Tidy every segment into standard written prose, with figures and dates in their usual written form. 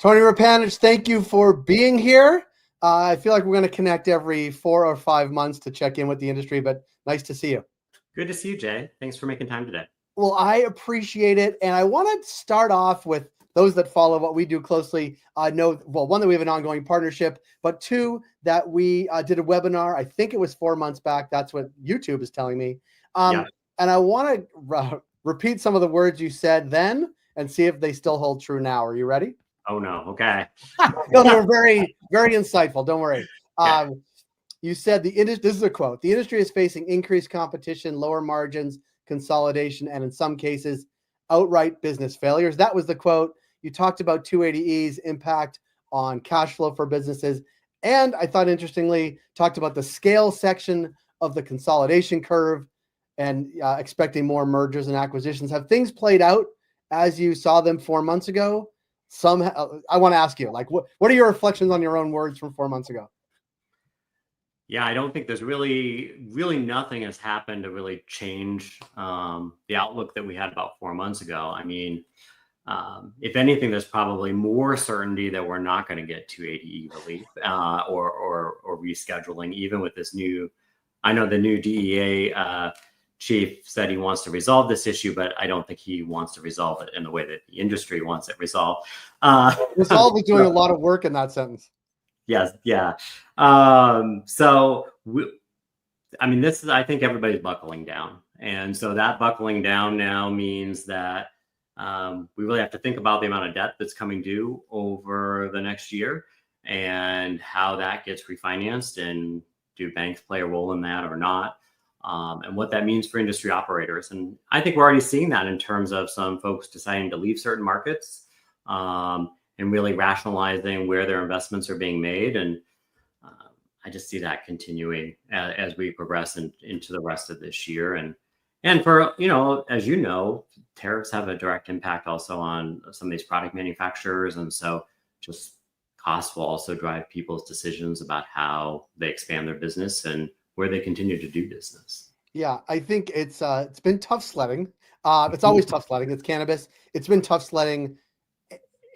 Tony Repanich, thank you for being here. I feel like we're going to connect every 4 or 5 months to check in with the industry, but nice to see you. Good to see you, Jay. Thanks for making time today. Well, I appreciate it. And I want to start off with those that follow what we do closely know, well, one, that we have an ongoing partnership, but two, that we did a webinar. I think it was 4 months back. That's what YouTube is telling me. And I want to repeat some of the words you said then and see if they still hold true now. Are you ready? Oh, no. Okay. No, they were very, very insightful. Don't worry. You said this is a quote: "The industry is facing increased competition, lower margins, consolidation, and in some cases, outright business failures." That was the quote. You talked about 280E's impact on cash flow for businesses. And I thought, interestingly, talked about the scale section of the consolidation curve and expecting more mergers and acquisitions. Have things played out as you saw them 4 months ago? I want to ask you, like, what are your reflections on your own words from 4 months ago? Yeah, I don't think there's really nothing has happened to really change the outlook that we had about 4 months ago. I mean, if anything, there's probably more certainty that we're not going to get 280E relief or rescheduling, even with this new. I know the new DEA chief said he wants to resolve this issue, but I don't think he wants to resolve it in the way that the industry wants it resolved. Resolve is doing a lot of work in that sentence. Yes, yeah. So I mean, this is, I think everybody's buckling down, and so that buckling down now means that we really have to think about the amount of debt that's coming due over the next year and how that gets refinanced, and do banks play a role in that or not? And what that means for industry operators. And I think we're already seeing that in terms of some folks deciding to leave certain markets and really rationalizing where their investments are being made. And I just see that continuing as we progress into the rest of this year. And for, as you know, tariffs have a direct impact also on some of these product manufacturers. And so just costs will also drive people's decisions about how they expand their business and where they continue to do business. Yeah, I think it's been tough sledding. It's always tough sledding. It's cannabis. It's been tough sledding.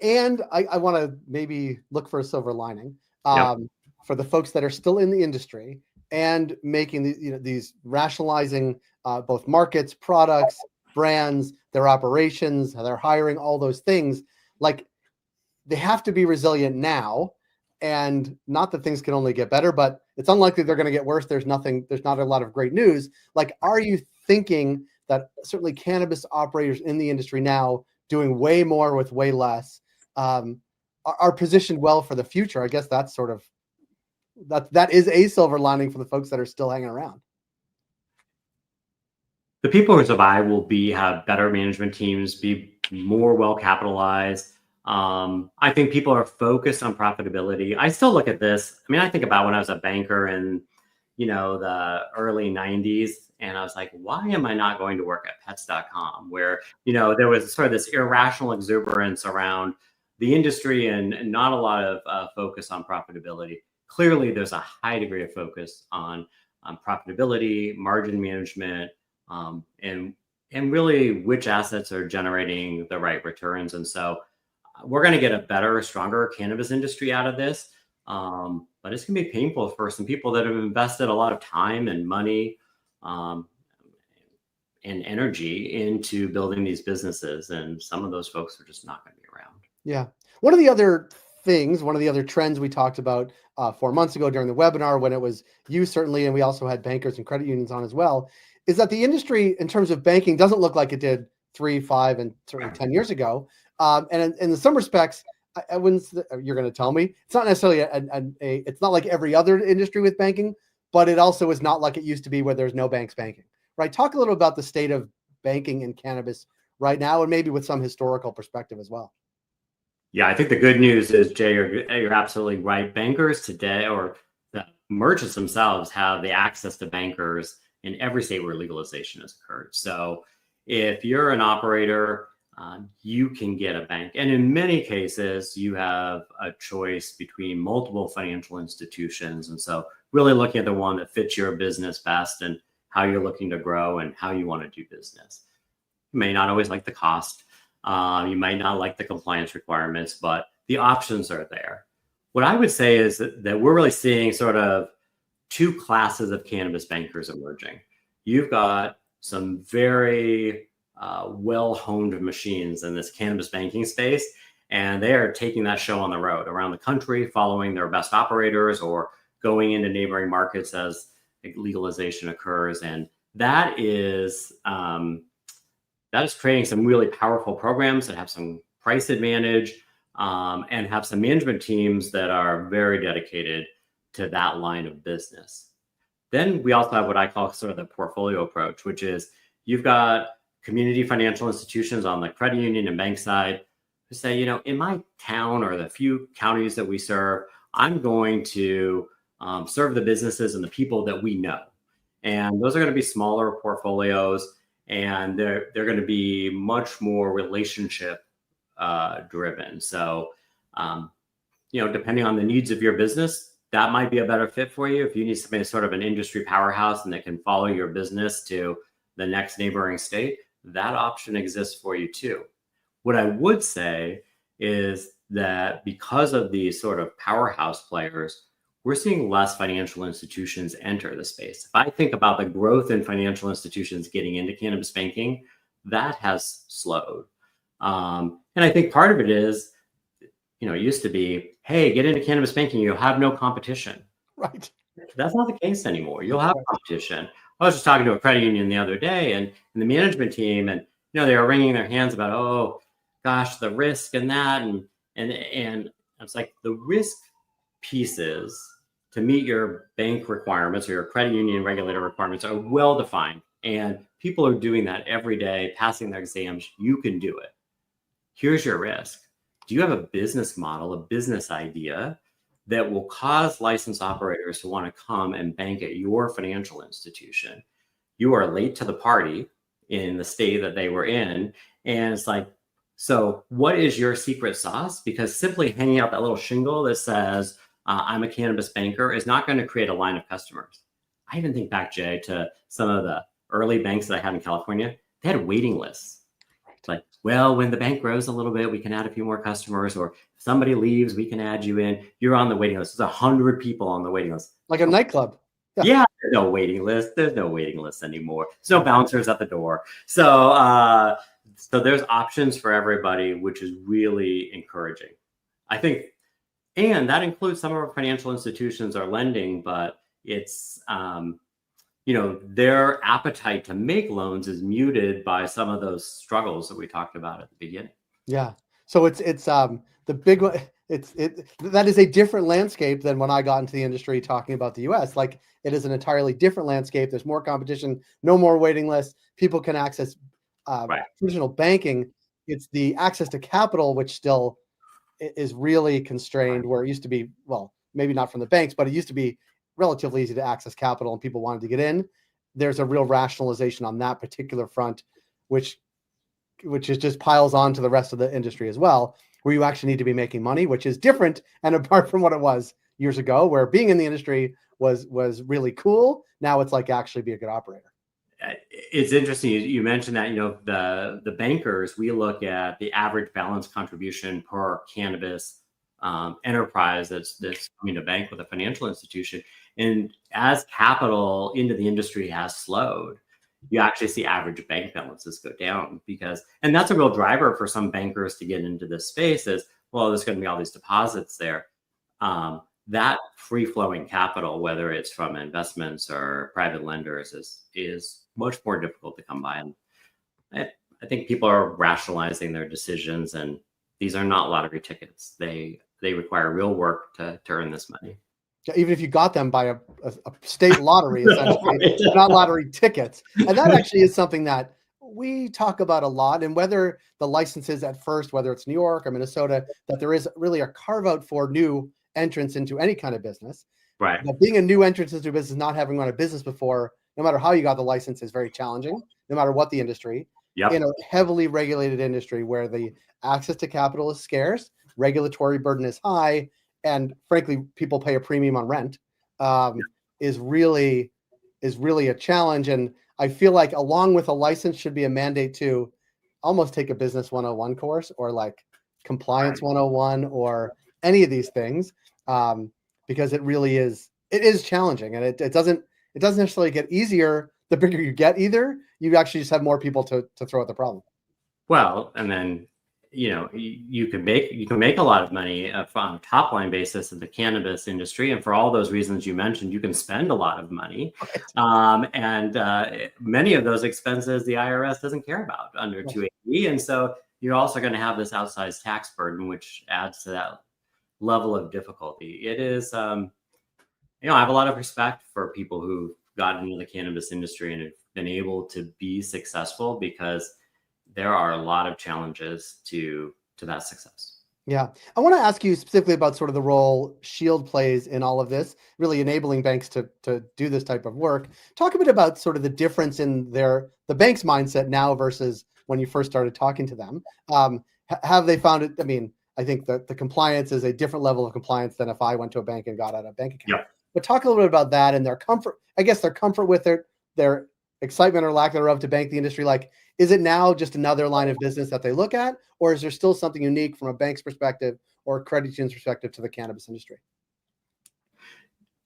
And I want to maybe look for a silver lining for the folks that are still in the industry and making these rationalizing both markets, products, brands, their operations, their hiring, all those things. Like, they have to be resilient now. And not that things can only get better, but it's unlikely they're going to get worse. There's not a lot of great news. Like, are you thinking that certainly cannabis operators in the industry now doing way more with way less are positioned well for the future? I guess that's sort of, that is a silver lining for the folks that are still hanging around. The people who survive will have better management teams, be more well capitalized. I think people are focused on profitability. I still look at this. I mean, I think about when I was a banker in, the early 90s, and I was like, why am I not going to work at pets.com, where, there was sort of this irrational exuberance around the industry and not a lot of focus on profitability. Clearly, there's a high degree of focus on profitability, margin management, and really which assets are generating the right returns. And so we're going to get a better, stronger cannabis industry out of this. But it's going to be painful for some people that have invested a lot of time and money and energy into building these businesses. And some of those folks are just not going to be around. Yeah. One of the other trends we talked about 4 months ago during the webinar, when it was you certainly, and we also had bankers and credit unions on as well, is that the industry in terms of banking doesn't look like it did 3, 5, and certainly 10 years ago. And in some respects, I wouldn't. You're going to tell me it's not necessarily it's not like every other industry with banking, but it also is not like it used to be where there's no banks banking, right? Talk a little about the state of banking in cannabis right now, and maybe with some historical perspective as well. Yeah, I think the good news is, Jay, you're absolutely right. Bankers today, or the merchants themselves, have the access to bankers in every state where legalization has occurred. So if you're an operator, you can get a bank. And in many cases, you have a choice between multiple financial institutions. And so really looking at the one that fits your business best and how you're looking to grow and how you want to do business. You may not always like the cost. You might not like the compliance requirements, but the options are there. What I would say is that we're really seeing sort of two classes of cannabis bankers emerging. You've got some very well-honed machines in this cannabis banking space, and they are taking that show on the road around the country, following their best operators or going into neighboring markets as legalization occurs. And that is creating some really powerful programs that have some price advantage and have some management teams that are very dedicated to that line of business. Then we also have what I call sort of the portfolio approach, which is you've got community financial institutions on the credit union and bank side who say, in my town or the few counties that we serve, I'm going to serve the businesses and the people that we know. And those are going to be smaller portfolios, and they're going to be much more relationship driven. So, depending on the needs of your business, that might be a better fit for you. If you need something sort of an industry powerhouse and that can follow your business to the next neighboring state, that option exists for you too. What I would say is that because of these sort of powerhouse players, we're seeing less financial institutions enter the space. If I think about the growth in financial institutions getting into cannabis banking, that has slowed. And I think part of it is, it used to be, hey, get into cannabis banking, you'll have no competition. Right. That's not the case anymore. You'll have competition. I was just talking to a credit union the other day and the management team, and they were wringing their hands about, oh gosh, the risk and that. And it's like the risk pieces to meet your bank requirements or your credit union regulator requirements are well defined. And people are doing that every day, passing their exams. You can do it. Here's your risk. Do you have a business model, a business idea that will cause licensed operators to want to come and bank at your financial institution? You are late to the party in the state that they were in. And it's like, so what is your secret sauce? Because simply hanging out that little shingle that says, I'm a cannabis banker is not going to create a line of customers. I even think back, Jay, to some of the early banks that I had in California. They had waiting lists. Like, well, when the bank grows a little bit, we can add a few more customers, or if somebody leaves, we can add you in. You're on the waiting list. There's 100 people on the waiting list. Like a nightclub. Yeah, there's no waiting list. There's no waiting list anymore. There's no bouncers at the door. So there's options for everybody, which is really encouraging, I think. And that includes some of our financial institutions are lending, but it's, their appetite to make loans is muted by some of those struggles that we talked about at the beginning. Yeah. So it's the big one. That is a different landscape than when I got into the industry talking about the US. Like, it is an entirely different landscape. There's more competition, no more waiting lists. People can access traditional banking. It's the access to capital, which still is really constrained, where it used to be, well, maybe not from the banks, but it used to be relatively easy to access capital and people wanted to get in. There's a real rationalization on that particular front, which is just piles on to the rest of the industry as well, where you actually need to be making money, which is different and apart from what it was years ago, where being in the industry was really cool. Now it's like actually be a good operator. It's interesting. You mentioned that, the bankers, we look at the average balance contribution per cannabis enterprise that's coming to bank with a financial institution. And as capital into the industry has slowed, you actually see average bank balances go down and that's a real driver for some bankers to get into this space is, well, there's going to be all these deposits there. That free flowing capital, whether it's from investments or private lenders, is much more difficult to come by. And I think people are rationalizing their decisions, and these are not lottery tickets. They require real work to earn this money. Even if you got them by a state lottery, essentially, not lottery tickets. And that actually is something that we talk about a lot. And whether the licenses at first, whether it's New York or Minnesota, that there is really a carve out for new entrance into any kind of business. Right. But being a new entrance into a business, not having run a business before, no matter how you got the license, is very challenging, no matter what the industry. Yep. In a heavily regulated industry where the access to capital is scarce, regulatory burden is high, and frankly, people pay a premium on rent, is really a challenge. And I feel like along with a license should be a mandate to almost take a business 101 course, or like compliance 101 or any of these things, because it is challenging, and it doesn't necessarily get easier the bigger you get either. You actually just have more people to throw at the problem. Well, and then, you can make a lot of money on a top line basis in the cannabis industry, and for all those reasons you mentioned, you can spend a lot of money, and many of those expenses the IRS doesn't care about under 280, and so you're also going to have this outsized tax burden, which adds to that level of difficulty. It is, I have a lot of respect for people who've gotten into the cannabis industry and have been able to be successful, because there are a lot of challenges to that success. Yeah. I want to ask you specifically about sort of the role Shield plays in all of this, really enabling banks to do this type of work. Talk a bit about sort of the difference in the bank's mindset now versus when you first started talking to them. Have they found it? I mean, I think that the compliance is a different level of compliance than if I went to a bank and got out a bank account. Yep. But talk a little bit about that and their comfort, with their excitement or lack thereof to bank the industry. Like, is it now just another line of business that they look at, or is there still something unique from a bank's perspective or a credit union's perspective to the cannabis industry?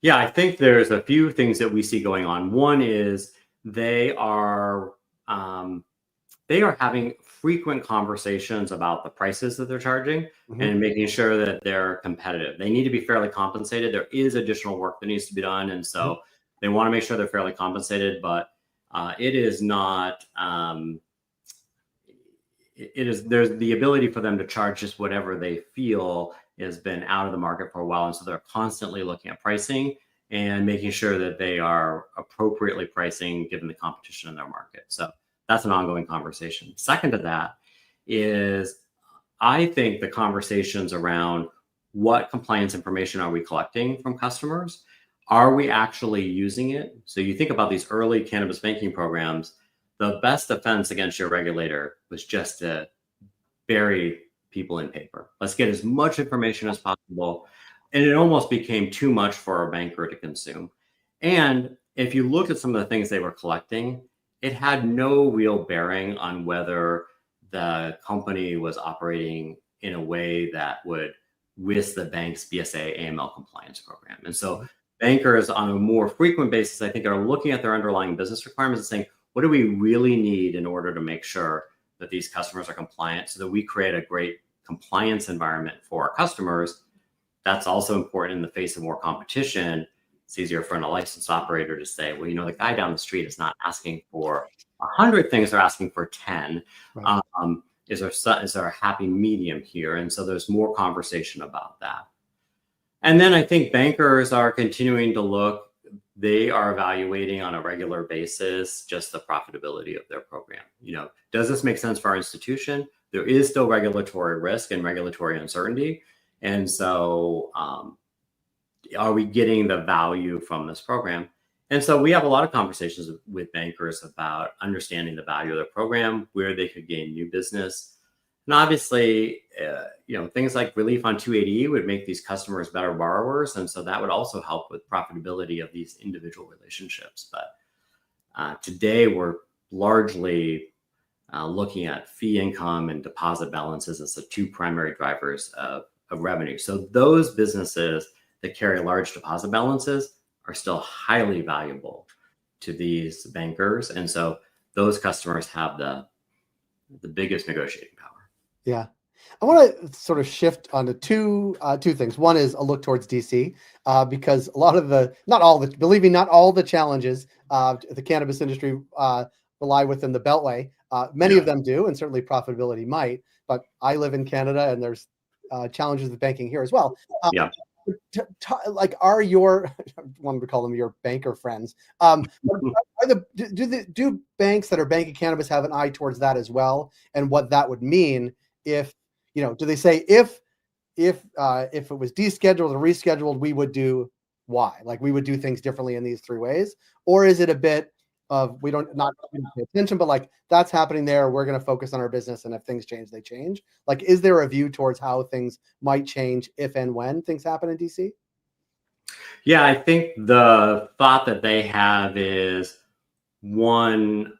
Yeah, I think there's a few things that we see going on. One is they are having frequent conversations about the prices that they're charging, and making sure that they're competitive. They need to be fairly compensated. There is additional work that needs to be done, and so they want to make sure they're fairly compensated, but it is not. There's the ability for them to charge just whatever they feel has been out of the market for a while, and so they're constantly looking at pricing and making sure that they are appropriately pricing given the competition in their market. So that's an ongoing conversation. Second to that is, I think the conversations around what compliance information are we collecting from customers? Are we actually using it? So you think about these early cannabis banking programs, the best defense against your regulator was just to bury people in paper. Let's get as much information as possible. And it almost became too much for a banker to consume. And if you look at some of the things they were collecting, it had no real bearing on whether the company was operating in a way that would risk the bank's BSA AML compliance program. And so bankers on a more frequent basis, I think, are looking at their underlying business requirements and saying, what do we really need in order to make sure that these customers are compliant, so that we create a great compliance environment for our customers? That's also important in the face of more competition. It's easier for a licensed operator to say, well, the guy down the street is not asking for 100 things, they're asking for 10. Right. Is there a happy medium here? And so there's more conversation about that. And then I think bankers are continuing to look. They are evaluating on a regular basis just the profitability of their program. Does this make sense for our institution? There is still regulatory risk and regulatory uncertainty. And so are we getting the value from this program? And so we have a lot of conversations with bankers about understanding the value of their program, where they could gain new business. And obviously, things like relief on 280E would make these customers better borrowers. And so that would also help with profitability of these individual relationships. But today we're largely looking at fee income and deposit balances as the two primary drivers of revenue. So those businesses that carry large deposit balances are still highly valuable to these bankers. And so those customers have the biggest negotiating power. Yeah. I want to sort of shift onto two things. One is a look towards DC, because a lot of not all the challenges the cannabis industry lie within the Beltway. Many of them do, and certainly profitability might. But I live in Canada, and there's challenges with banking here as well. Like, are your I wanted to call them your banker friends? Do banks that are banking cannabis have an eye towards that as well, and what that would mean if, do they say if it was descheduled or rescheduled, we would do Y, like we would do things differently in these three ways? Or is it a bit of not pay attention, but like that's happening there, we're going to focus on our business, and if things change, they change? Like, is there a view towards how things might change if and when things happen in DC? Yeah, I think the thought that they have is, one,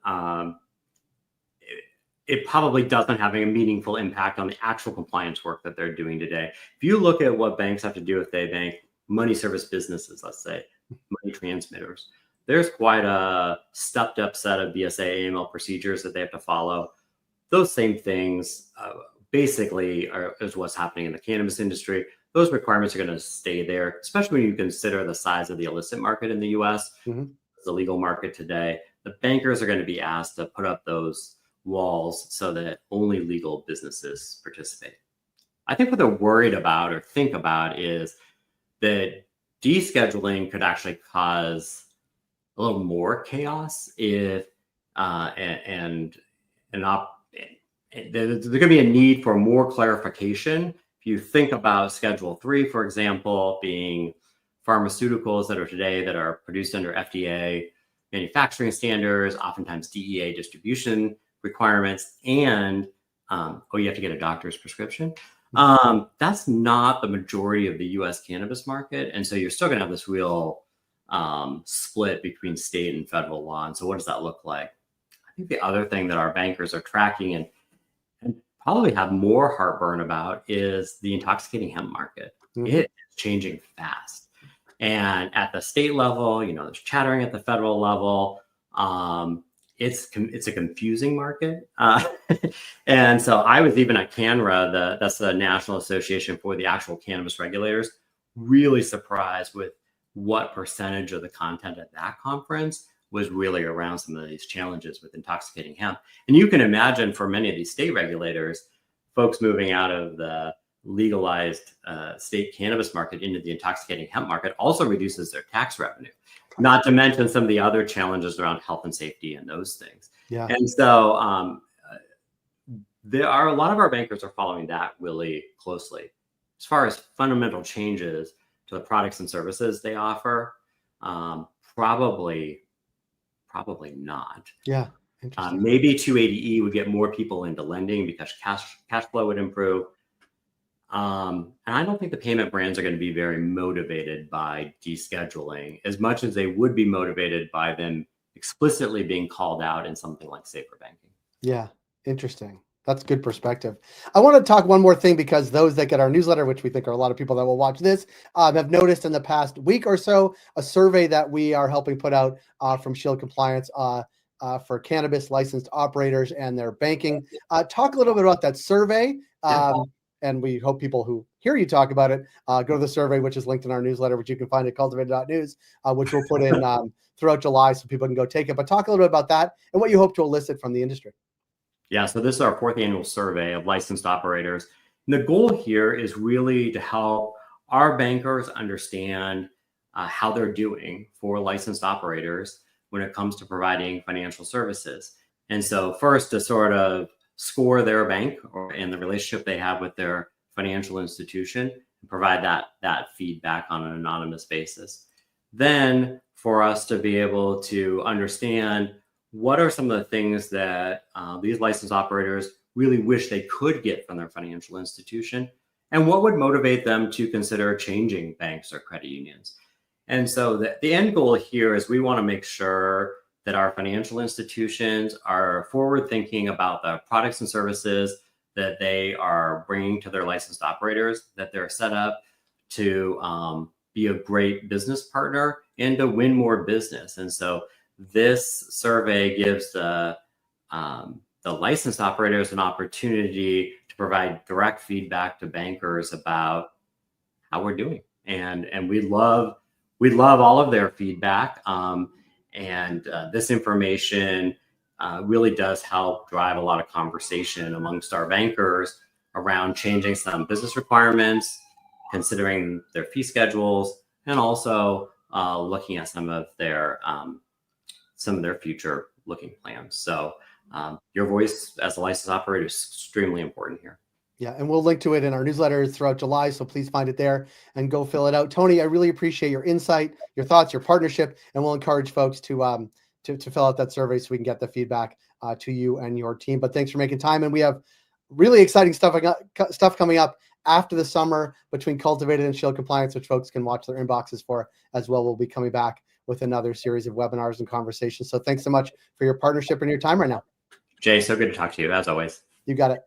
it probably doesn't have a meaningful impact on the actual compliance work that they're doing today. If you look at what banks have to do if they bank money service businesses, let's say, money transmitters, there's quite a stepped up set of BSA AML procedures that they have to follow. Those same things basically is what's happening in the cannabis industry. Those requirements are going to stay there, especially when you consider the size of the illicit market in the US, the legal market today. The bankers are going to be asked to put up those walls so that only legal businesses participate. I think what they're worried about or think about is that descheduling could actually cause a little more chaos if there's going to be a need for more clarification. If you think about Schedule 3, for example, being pharmaceuticals that are produced under FDA manufacturing standards, oftentimes DEA distribution requirements, and you have to get a doctor's prescription. That's not the majority of the US cannabis market. And so you're still going to have this real split between state and federal law. And so what does that look like? I think the other thing that our bankers are tracking and probably have more heartburn about is the intoxicating hemp market. It is changing fast. And at the state level, there's chattering at the federal level. It's a confusing market. And so I was even at CANRA, that's the National Association for the Actual Cannabis Regulators, really surprised with what percentage of the content at that conference was really around some of these challenges with intoxicating hemp. And you can imagine for many of these state regulators, folks moving out of the legalized state cannabis market into the intoxicating hemp market also reduces their tax revenue, not to mention some of the other challenges around health and safety and those things. Yeah. And so there are a lot of our bankers are following that really closely. As far as fundamental changes to the products and services they offer, probably not. Yeah. Maybe 280E would get more people into lending because cash flow would improve. And I don't think the payment brands are going to be very motivated by descheduling as much as they would be motivated by them explicitly being called out in something like safer banking. Yeah, interesting. That's good perspective. I want to talk one more thing because those that get our newsletter, which we think are a lot of people that will watch this, have noticed in the past week or so a survey that we are helping put out from Shield Compliance for cannabis licensed operators and their banking. Talk a little bit about that survey. And we hope people who hear you talk about it go to the survey, which is linked in our newsletter, which you can find at cultivated.news, which we'll put in throughout July so people can go take it. But talk a little bit about that and what you hope to elicit from the industry. Yeah, so this is our 4th annual survey of licensed operators. And the goal here is really to help our bankers understand how they're doing for licensed operators when it comes to providing financial services. And so first, to sort of score their bank and the relationship they have with their financial institution and provide that feedback on an anonymous basis. Then for us to be able to understand what are some of the things that these licensed operators really wish they could get from their financial institution, and what would motivate them to consider changing banks or credit unions. And so the end goal here is we want to make sure that our financial institutions are forward thinking about the products and services that they are bringing to their licensed operators, that they're set up to be a great business partner and to win more business. And so this survey gives the licensed operators an opportunity to provide direct feedback to bankers about how we're doing. And we love all of their feedback. And this information really does help drive a lot of conversation amongst our bankers around changing some business requirements, considering their fee schedules, and also looking at some of their future looking plans. So your voice as a licensed operator is extremely important here. Yeah, and we'll link to it in our newsletters throughout July, so please find it there and go fill it out. Tony, I really appreciate your insight, your thoughts, your partnership, and we'll encourage folks to fill out that survey so we can get the feedback to you and your team. But thanks for making time, and we have really exciting stuff coming up after the summer between Cultivated and Shield Compliance, which folks can watch their inboxes for as well. We'll be coming back with another series of webinars and conversations. So thanks so much for your partnership and your time right now. Jay, so good to talk to you as always. You got it.